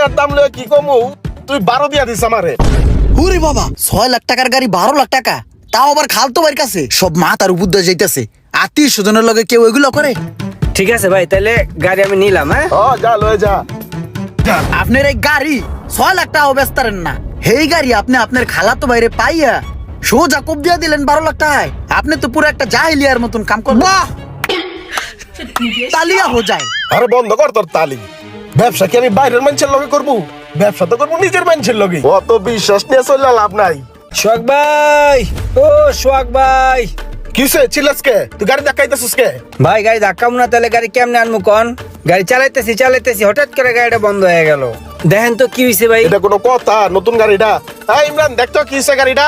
টাকার দাম লয়ে কি কমু, তুই 12 দিয়া দিস আমারে। ওরে বাবা, 6 লাখ টাকার গাড়ি 12 লাখ টাকা, তাও আবার খালতো ভাইয়ের কাছে। সব মাথার উপর দিয়ে যাইতেছে। আত্মীয় স্বজনের লগে কেউ এগুলো করে? ঠিক আছে ভাই, তাহলে গাড়ি আমি নিলাম। হ্যাঁ যা লয়ে যা। আপনার এই গাড়ি 6 লাখ টাকাও বেচতারেন না। এই গাড়ি আপনি আপনার খালাতো ভাইরে পাইয়া সোজা কোপ দিয়া দিলেন 12 লাখ টাকায়। আপনি তো পুরো একটা জাহিলিয়ার মতন কাম করেন। বাহ, তালিয়া হো যায়। আরে বন্ধ কর তোর তালি। ব্যবসা কি আমি বাইরের মানুষের লগে করবো? ব্যবসা তো করবো নিজের মানুষের লগে। অত বিশ্বাস নিয়ে চললে লাভ নাই। সোহাগ ভাই, ও সোহাগ ভাই। কিসে চিল্লাসকে? তুই গাড়ি দেখাইতেছিস কে? ভাই গাড়ি ধাক্কাম না, তাহলে গাড়ি কেমনে আনবো কন? গাড়ি চালাইতেছি হঠাৎ করে গাড়িটা বন্ধ হয়ে গেল। দেখেন তো কি হয়েছে ভাই। এটা কোনো কথা? নতুন গাড়িটা। হ্যাঁ ইমরান, দেখতো কি হয়েছে গাড়িটা।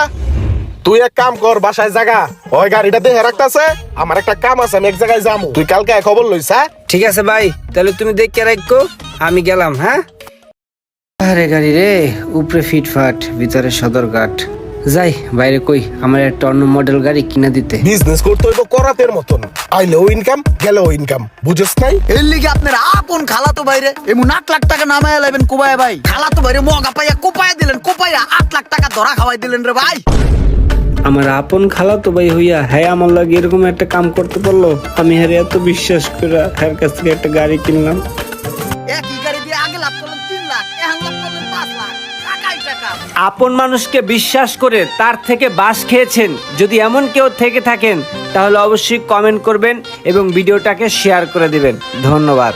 তুই এক কাম কর, বাসায় জায়গা ওই গাড়িটা দেখে রাখতেছে। আমার একটা কাম আছে, আমি এক জায়গায় যাবো। তুই কালকে খবর লইস। হ্যাঁ ঠিক আছে ভাই, তাহলে তুমি দেখে রাখো, আমি গেলাম। হ্যাঁ আরে গাড়ি রে, উপরে ফিটফাট, ভিতরে সদরঘাট। যাই বাইরে কই আমার একটা অন্য মডেল গাড়ি কিনা দিতে। বিজনেস করতে হইব করাতের মতন। আইলেও ইনকাম, গেলেও ইনকাম, বুঝছ নাই? এর লিগে আপনার আপন খালাতো ভাইরে এমন 8 লাখ টাকা নামায় লাইবেন কোবায় ভাই। খালাতো ভাইরে মগা পাইয়া কোপায় দিলেন, কোপাইয়া 8 লাখ টাকা ধরা খাওয়াই দিলেন রে ভাই। আমার আপন খালাতো ভাই হইয়া হ্যাঁ আমার লাগে এরকম একটা কাম করতে পারলো। আমি হ্যাঁ এত বিশ্বাস করে হ্যার কাছ থেকে একটা গাড়ি কিনলাম। একই গাড়ি দিয়ে আগে লাভ করলেন 3 লাখ, এখন লাভ করলেন 5 লাখ। টাকাই টাকা। আপন মানুষকে বিশ্বাস করে তার থেকে বাস খেয়েছেন, যদি এমন কেউ থেকে থাকেন তাহলে অবশ্যই কমেন্ট করবেন এবং ভিডিওটাকে শেয়ার করে দিবেন। ধন্যবাদ।